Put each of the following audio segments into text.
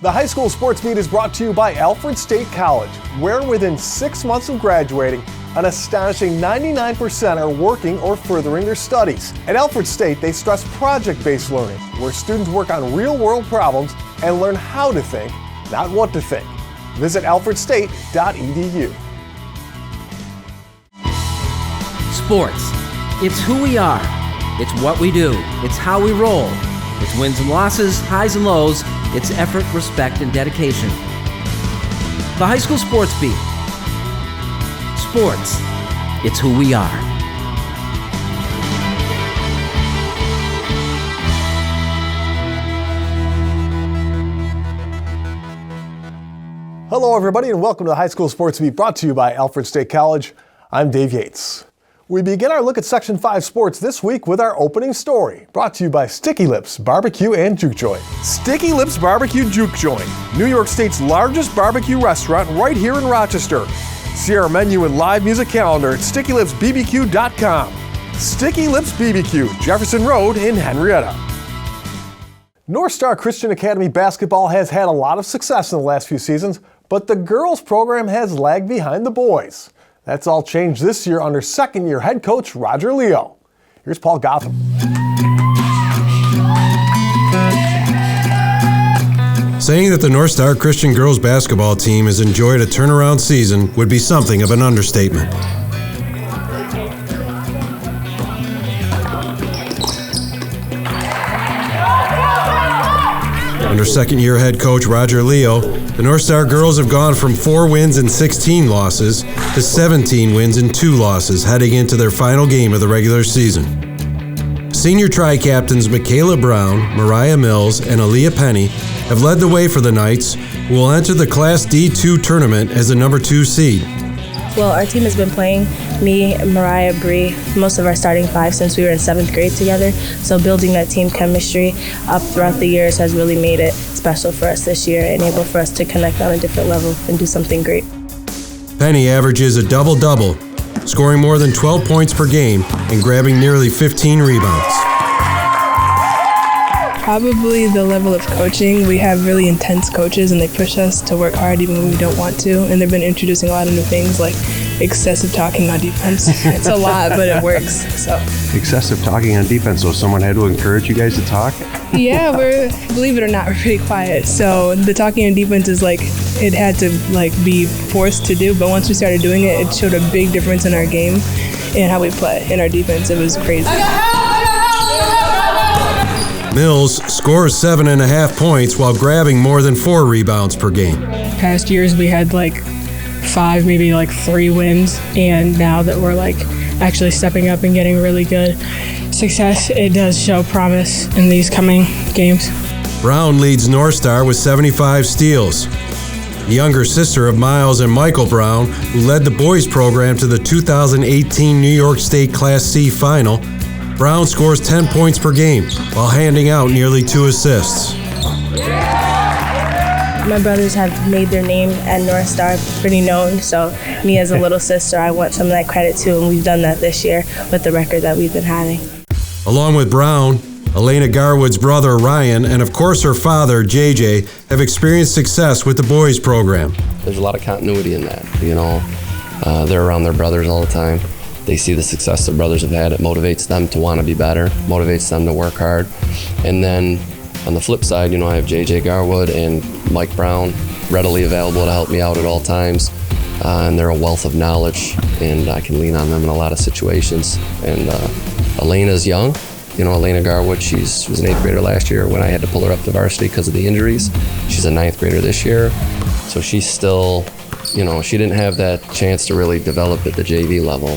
The High School Sports Beat is brought to you by Alfred State College, where within 6 months of graduating, an astonishing 99% are working or furthering their studies. At Alfred State, they stress project-based learning, where students work on real-world problems and learn how to think, not what to think. Visit alfredstate.edu. Sports. It's who we are. It's what we do. It's how we roll. It's wins and losses, highs and lows. It's effort, respect, and dedication. The High School Sports Beat. Sports. It's who we are. Hello, everybody, and welcome to the High School Sports Beat, brought to you by Alfred State College. I'm Dave Yates. We begin our look at Section 5 sports this week with our opening story, brought to you by Sticky Lips Barbecue and Juke Joint. Sticky Lips Barbecue Juke Joint, New York State's largest barbecue restaurant right here in Rochester. See our menu and live music calendar at StickyLipsBBQ.com. Sticky Lips BBQ, Jefferson Road in Henrietta. Northstar Christian Academy basketball has had a lot of success in the last few seasons, but the girls program has lagged behind the boys. That's all changed this year under second-year head coach Roger Leo. Here's Paul Gotham. Saying that the Northstar Christian girls basketball team has enjoyed a turnaround season would be something of an understatement. Under second-year head coach Roger Leo, the Northstar girls have gone from 4 wins and 16 losses to 17 wins and 2 losses heading into their final game of the regular season. Senior tri-captains Michaela Brown, Mariah Mills, and Aaliyah Penny have led the way for the Knights, who will enter the Class D2 tournament as the number 2 seed. Well, our team has been playing, me, Mariah, Bree, most of our starting 5 since we were in 7th grade together. So building that team chemistry up throughout the years has really made it special for us this year and able for us to connect on a different level and do something great. Penny averages a double-double, scoring more than 12 points per game and grabbing nearly 15 rebounds. Probably the level of coaching. We have really intense coaches and they push us to work hard even when we don't want to. And they've been introducing a lot of new things like excessive talking on defense. It's a lot, but it works. So excessive talking on defense, so someone had to encourage you guys to talk? Yeah, believe it or not, we're pretty quiet. So the talking on defense is like, it had to be forced to do, but once we started doing it, it showed a big difference in our game and how we play in our defense. It was crazy. Mills scores 7.5 points while grabbing more than 4 rebounds per game. Past years we had 5, maybe 3 wins, and now that we're actually stepping up and getting really good success, it does show promise in these coming games. Brown leads Northstar with 75 steals. The younger sister of Miles and Michael Brown, who led the boys program to the 2018 New York State Class C final, Brown scores 10 points per game while handing out nearly 2 assists. My brothers have made their name at Northstar pretty known, so me as a little sister, I want some of that credit too, and we've done that this year with the record that we've been having. Along with Brown, Elena Garwood's brother Ryan, and of course her father JJ, have experienced success with the boys program. There's a lot of continuity in that, they're around their brothers all the time. They see the success their brothers have had. It motivates them to want to be better, motivates them to work hard. And then on the flip side, I have JJ Garwood and Mike Brown readily available to help me out at all times. And they're a wealth of knowledge, and I can lean on them in a lot of situations. And Elena's young. Elena Garwood, she was an 8th grader last year when I had to pull her up to varsity because of the injuries. She's a 9th grader this year. So she's still, she didn't have that chance to really develop at the JV level.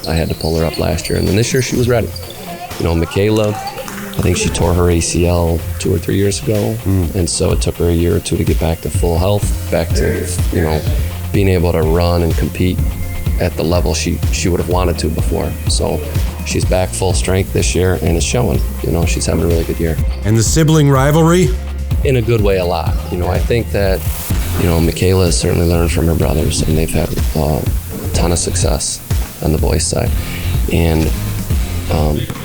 I had to pull her up last year, and then this year she was ready. Michaela, I think she tore her ACL 2 or 3 years ago, and so it took her a year or 2 to get back to full health, back to being able to run and compete at the level she would have wanted to before. So she's back full strength this year, and it's showing. She's having a really good year. And the sibling rivalry? In a good way, a lot. I think that Michaela has certainly learned from her brothers, and they've had a ton of success on the boys' side. And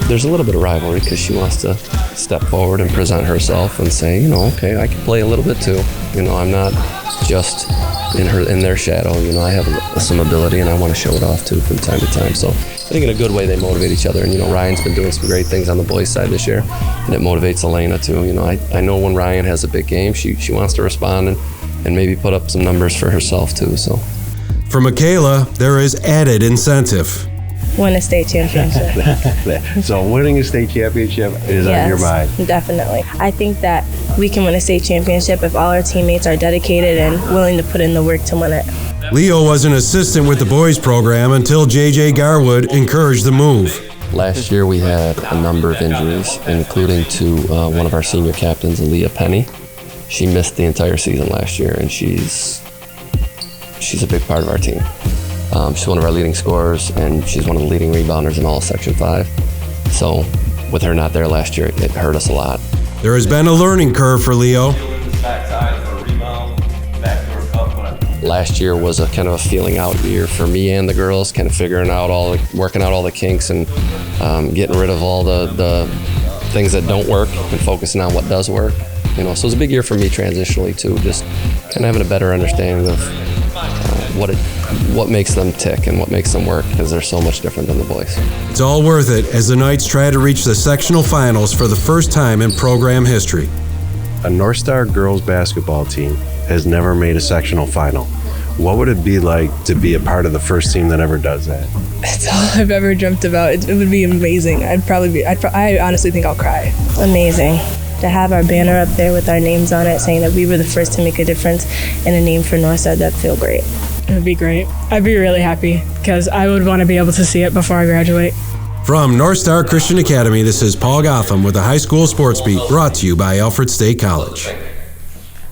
there's a little bit of rivalry because she wants to step forward and present herself and say, okay, I can play a little bit too. I'm not just in their shadow. I have some ability and I want to show it off too from time to time. So I think in a good way they motivate each other. And Ryan's been doing some great things on the boys' side this year, and it motivates Elena too. I know when Ryan has a big game, she wants to respond and maybe put up some numbers for herself too. So for Michaela, there is added incentive. Win a state championship. So winning a state championship is on your mind. Definitely. I think that we can win a state championship if all our teammates are dedicated and willing to put in the work to win it. Leo was an assistant with the boys program until J.J. Garwood encouraged the move. Last year we had a number of injuries, including to one of our senior captains, Aaliyah Penny. She missed the entire season last year, and she's a big part of our team. She's one of our leading scorers, and she's one of the leading rebounders in all of Section 5. So with her not there last year, it hurt us a lot. There has been a learning curve for Leo. Last year was a kind of a feeling out year for me and the girls, kind of working out all the kinks and getting rid of all the things that don't work and focusing on what does work. So it was a big year for me transitionally too, just kind of having a better understanding of what makes them tick and what makes them work, because they're so much different than the boys. It's all worth it as the Knights try to reach the sectional finals for the first time in program history. A Northstar Girls Basketball team has never made a sectional final. What would it be like to be a part of the first team that ever does that? It's all I've ever dreamt about. It would be amazing. I honestly think I'll cry. Amazing. To have our banner up there with our names on it saying that we were the first to make a difference in a name for Northstar, that'd feel great. It would be great. I'd be really happy because I would want to be able to see it before I graduate. From Northstar Christian Academy, this is Paul Gotham with the High School Sports Beat, brought to you by Alfred State College.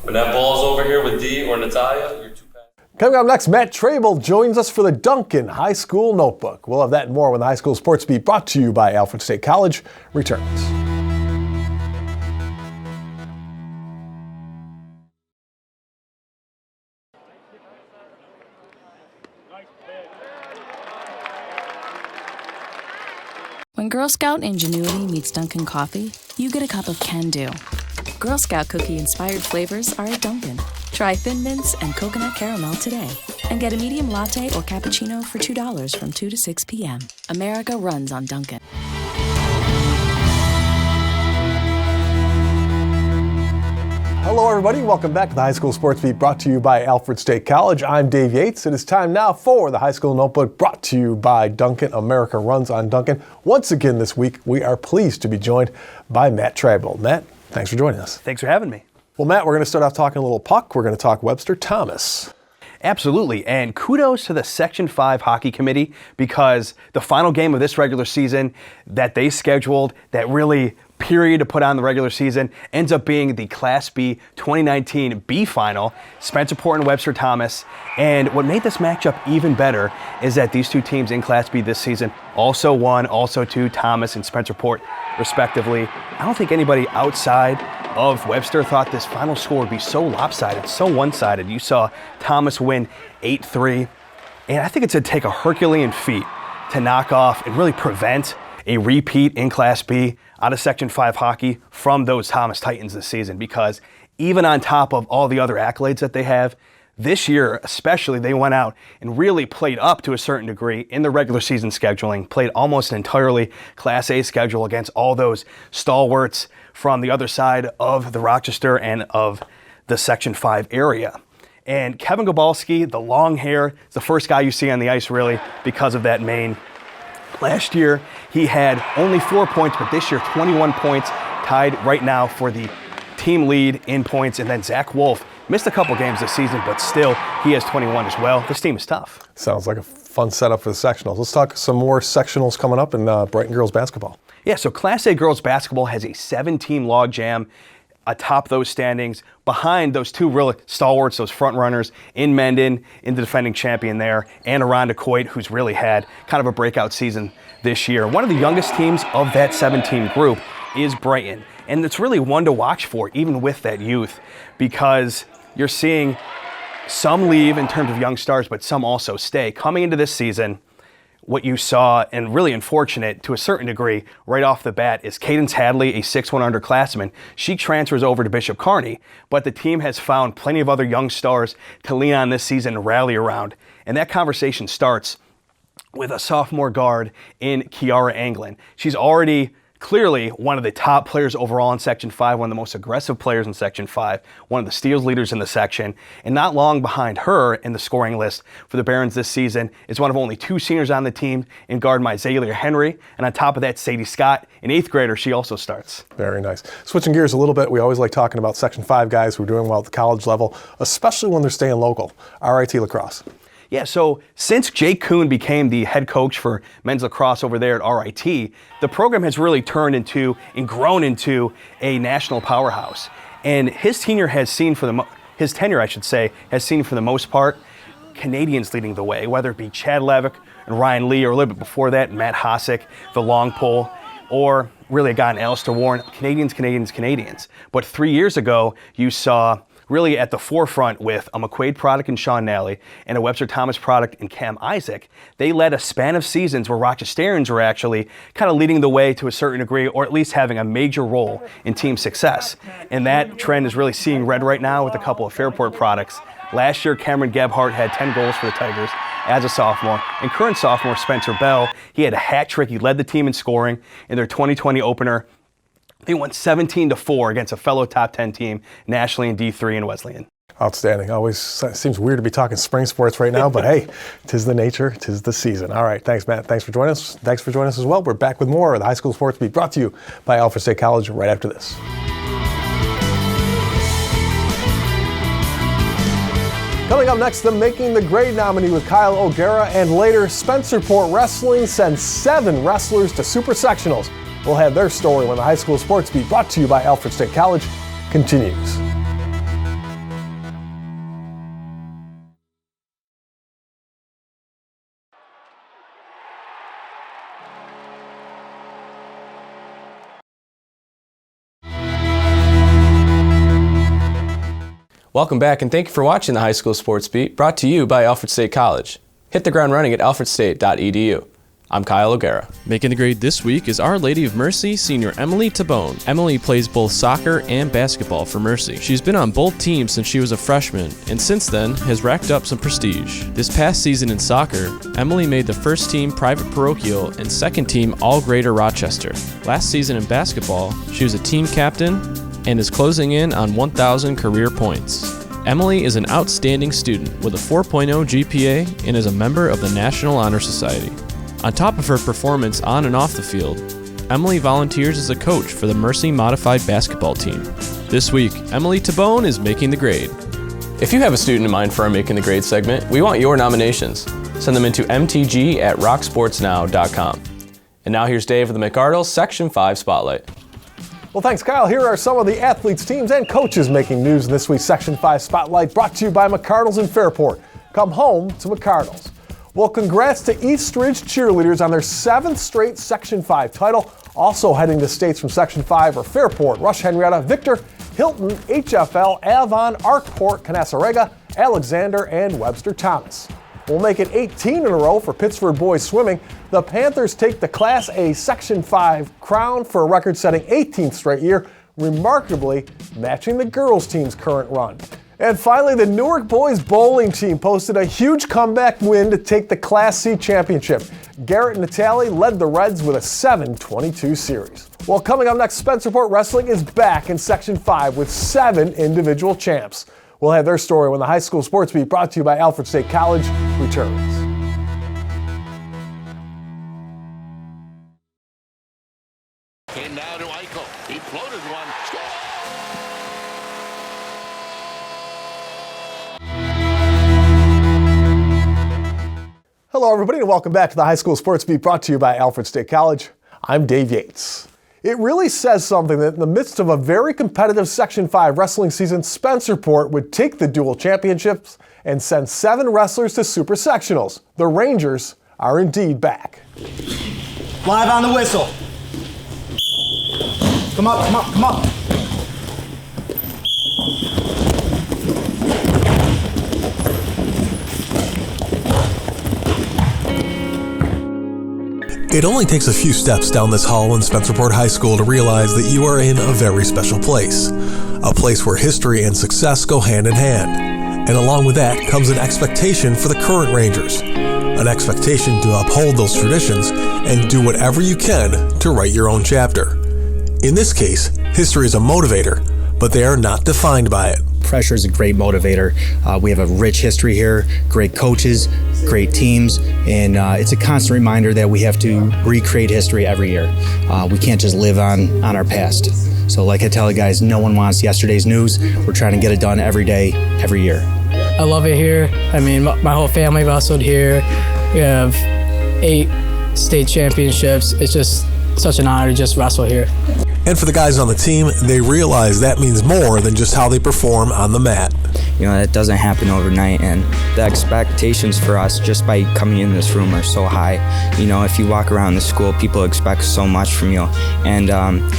When that ball's over here with Dee or Natalia, you're too fast. Coming up next, Matt Trabold joins us for the Dunkin High School Notebook. We'll have that and more when the High School Sports Beat, brought to you by Alfred State College, returns. When Girl Scout ingenuity meets Dunkin' coffee, you get a cup of can-do. Girl Scout cookie-inspired flavors are at Dunkin'. Try Thin Mints and Coconut Caramel today. And get a medium latte or cappuccino for $2 from 2 to 6 p.m. America runs on Dunkin'. Hello everybody, welcome back to the High School Sports Beat, brought to you by Alfred State College. I'm Dave Yates. It is time now for the High School Notebook, brought to you by Dunkin. America runs on Dunkin. Once again this week, we are pleased to be joined by Matt Trabold. Matt, thanks for joining us. Thanks for having me. Well, Matt, we're going to start off talking a little puck. We're going to talk Webster Thomas. Absolutely, and kudos to the Section 5 Hockey Committee, because the final game of this regular season that they scheduled, that really period to put on the regular season, ends up being the Class B 2019 B final, Spencerport and Webster Thomas. And what made this matchup even better is that these two teams in Class B this season also won, also to Thomas and Spencerport, respectively. I don't think anybody outside of Webster thought this final score would be so lopsided, so one-sided. You saw Thomas win 8-3, and I think it's going to take a Herculean feat to knock off and really prevent a repeat in Class B out of Section 5 hockey from those Thomas Titans this season, because even on top of all the other accolades that they have, this year especially, they went out and really played up to a certain degree in the regular season scheduling, played almost an entirely Class A schedule against all those stalwarts from the other side of the Rochester and of the Section 5 area. And Kevin Gabalski, the long hair, is the first guy you see on the ice really because of that mane. Last year, he had only 4 points, but this year, 21 points, tied right now for the team lead in points. And then Zach Wolf missed a couple games this season, but still, he has 21 as well. This team is tough. Sounds like a fun setup for the sectionals. Let's talk some more sectionals coming up in Brighton Girls Basketball. Yeah, so Class A Girls Basketball has a 7-team log jam atop those standings, behind those two real stalwarts, those front runners in Mendon, in the defending champion there, and Aranda Coit, who's really had kind of a breakout season this year. One of the youngest teams of that 7-team group is Brighton, and it's really one to watch for, even with that youth, because you're seeing some leave in terms of young stars, but some also stay. Coming into this season, what you saw, and really unfortunate to a certain degree, right off the bat, is Cadence Hadley, a 6'1" underclassman. She transfers over to Bishop Kearney, but the team has found plenty of other young stars to lean on this season and rally around. And that conversation starts with a sophomore guard in Kiara Anglin. She's already clearly one of the top players overall in Section 5, one of the most aggressive players in Section 5, one of the steals leaders in the section, and not long behind her in the scoring list for the Barons this season is one of only 2 seniors on the team in guard Myzalia Henry, and on top of that, Sadie Scott, an 8th grader, she also starts. Very nice. Switching gears a little bit, we always like talking about Section 5 guys who are doing well at the college level, especially when they're staying local. RIT Lacrosse. Yeah, so since Jake Kuhn became the head coach for men's lacrosse over there at RIT, the program has really turned into and grown into a national powerhouse. And his tenure has seen for the most part, Canadians leading the way, whether it be Chad Levick and Ryan Lee, or a little bit before that, Matt Hosick, the long pole, or really a guy in Alistair Warren. Canadians. But 3 years ago, you saw really at the forefront with a McQuaid product in Sean Nally and a Webster Thomas product in Cam Isaac. They led a span of seasons where Rochesterians were actually kind of leading the way to a certain degree, or at least having a major role in team success. And that trend is really seeing red right now with a couple of Fairport products. Last year, Cameron Gebhardt had 10 goals for the Tigers as a sophomore. And current sophomore Spencer Bell, he had a hat trick. He led the team in scoring in their 2020 opener. They won 17-4 against a fellow top 10 team nationally in D3 in Wesleyan. Outstanding. Always seems weird to be talking spring sports right now, but hey, 'tis the nature, 'tis the season. All right, thanks, Matt. Thanks for joining us. Thanks for joining us as well. We're back with more of the High School Sports Beat, brought to you by Alfred State College right after this. Coming up next, the Making the Grade nominee with Kyle O'Gara, and later, Spencerport Wrestling sends 7 wrestlers to Super Sectionals. We'll have their story when the High School Sports Beat, brought to you by Alfred State College, continues. Welcome back, and thank you for watching the High School Sports Beat, brought to you by Alfred State College. Hit the ground running at alfredstate.edu. I'm Kyle O'Gara. Making the grade this week is Our Lady of Mercy senior Emily Tabone. Emily plays both soccer and basketball for Mercy. She's been on both teams since she was a freshman, and since then has racked up some prestige. This past season in soccer, Emily made the first team private parochial and second team all-grader Rochester. Last season in basketball, she was a team captain and is closing in on 1,000 career points. Emily is an outstanding student with a 4.0 GPA and is a member of the National Honor Society. On top of her performance on and off the field, Emily volunteers as a coach for the Mercy Modified Basketball team. This week, Emily Tabone is making the grade. If you have a student in mind for our Making the Grade segment, we want your nominations. Send them into mtg@rocksportsnow.com. And now here's Dave of the McArdle Section 5 Spotlight. Well, thanks, Kyle. Here are some of the athletes, teams, and coaches making news in this week's Section 5 Spotlight, brought to you by McArdle's in Fairport. Come home to McArdle's. Well, congrats to East Ridge cheerleaders on their 7th straight Section 5 title. Also heading to states from Section 5 are Fairport, Rush Henrietta, Victor, Hilton, HFL, Avon, Arkport, Canasarega, Alexander, and Webster Thomas. We'll make it 18 in a row for Pittsford boys swimming. The Panthers take the Class A Section 5 crown for a record-setting 18th straight year, remarkably matching the girls' team's current run. And finally, the Newark boys bowling team posted a huge comeback win to take the Class C championship. Garrett Natali led the Reds with a 7-22 series. Well, coming up next, Spencerport Wrestling is back in Section 5 with 7 individual champs. We'll have their story when the High School Sports Beat, brought to you by Alfred State College, returns. And now to Eichel. He floated one. Score! Hello, everybody, and welcome back to the High School Sports Beat, brought to you by Alfred State College. I'm Dave Yates. It really says something that in the midst of a very competitive Section 5 wrestling season, Spencerport would take the dual championships and send 7 wrestlers to Super Sectionals. The Rangers are indeed back. Live on the whistle. Come up, come up, come up. It only takes a few steps down this hall in Spencerport High School to realize that you are in a very special place. A place where history and success go hand in hand. And along with that comes an expectation for the current Rangers. An expectation to uphold those traditions and do whatever you can to write your own chapter. In this case, history is a motivator, but they are not defined by it. Pressure is a great motivator. We have a rich history here, great coaches, great teams, and it's a constant reminder that we have to recreate history every year. We can't just live on our past. So like I tell the guys, no one wants yesterday's news. We're trying to get it done every day, every year. I love it here. I mean, my whole family wrestled here. We have 8 state championships. It's just such an honor to just wrestle here. And for the guys on the team, they realize that means more than just how they perform on the mat. You know, that doesn't happen overnight, and the expectations for us just by coming in this room are so high. You know, if you walk around the school, people expect so much from you. And,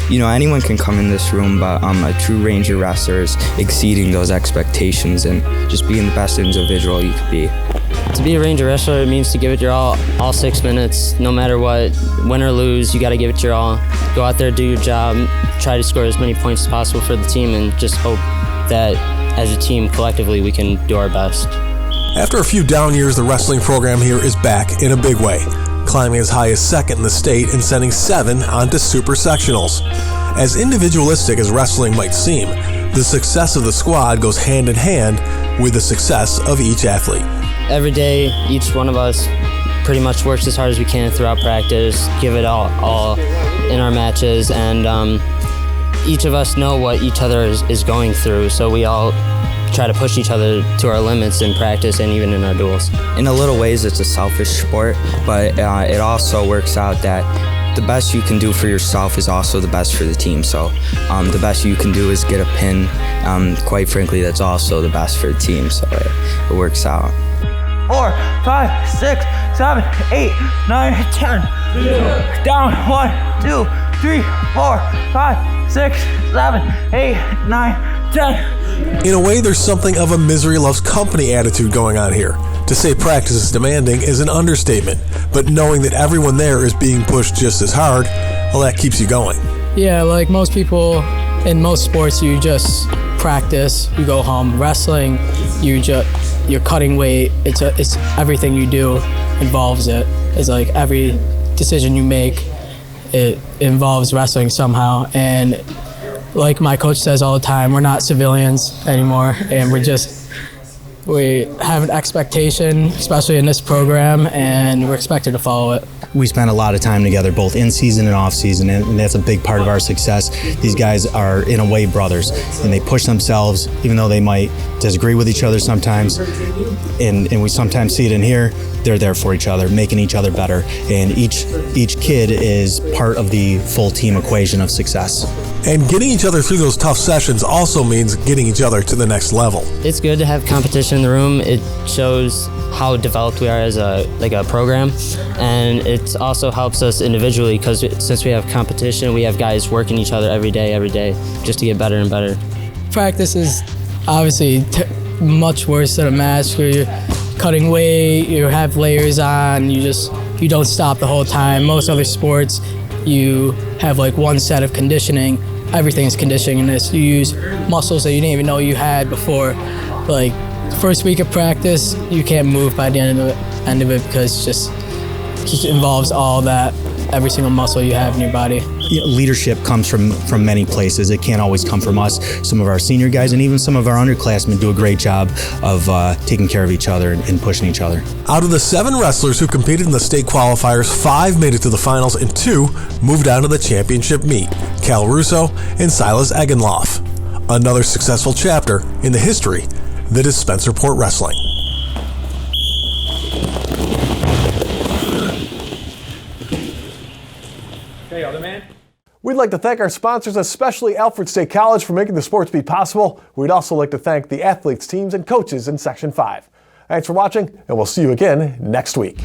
you know, anyone can come in this room, but a true Ranger wrestler is exceeding those expectations and just being the best individual you could be. To be a Ranger wrestler, it means to give it your all 6 minutes, no matter what, win or lose, you got to give it your all. Go out there, do your job, try to score as many points as possible for the team, and just hope that as a team, collectively, we can do our best. After a few down years, the wrestling program here is back in a big way, climbing as high as 2nd in the state and sending 7 onto super sectionals. As individualistic as wrestling might seem, the success of the squad goes hand in hand with the success of each athlete. Every day, each one of us pretty much works as hard as we can throughout practice, give it all in our matches, and each of us know what each other is going through, so we all try to push each other to our limits in practice and even in our duels. In a little ways, it's a selfish sport, but it also works out that the best you can do for yourself is also the best for the team. So the best you can do is get a pin. Quite frankly, that's also the best for the team, so it works out. 4, 5, 6, 7, 8, 9, 10. Down. 1, 2, 3, 4, 5, 6, 7, 8, 9, 10. In a way, there's something of a misery loves company attitude going on here. To say practice is demanding is an understatement, but knowing that everyone there is being pushed just as hard, well, that keeps you going. Yeah, like most people in most sports, you just practice, you go home. Wrestling, you're cutting weight. It's everything you do involves it. It's like every decision you make, it involves wrestling somehow. And like my coach says all the time, we're not civilians anymore, and we have an expectation, especially in this program, and we're expected to follow it. We spend a lot of time together, both in season and off season, and that's a big part of our success. These guys are, in a way, brothers, and they push themselves, even though they might disagree with each other sometimes, and we sometimes see it in here. They're there for each other, making each other better, and each kid is part of the full team equation of success. And getting each other through those tough sessions also means getting each other to the next level. It's good to have competition in the room. It shows how developed we are as a program, and it also helps us individually because since we have competition, we have guys working each other every day, just to get better and better. Practice is obviously much worse than a match where you're cutting weight, you have layers on, you don't stop the whole time. Most other sports, you have like one set of conditioning. Everything is conditioning in this. You use muscles that you didn't even know you had before. Like first week of practice, you can't move by the end of it because it just involves all that, every single muscle you have in your body. Leadership comes from many places. It can't always come from us. Some of our senior guys and even some of our underclassmen do a great job of taking care of each other and pushing each other. Out of the 7 wrestlers who competed in the state qualifiers, 5 made it to the finals and 2 moved on to the championship meet, Cal Russo and Silas Eggenloff. Another successful chapter in the history that is Spencerport Wrestling. Okay, other man. We'd like to thank our sponsors, especially Alfred State College, for making the sports beat possible. We'd also like to thank the athletes, teams, and coaches in Section 5. Thanks for watching, and we'll see you again next week.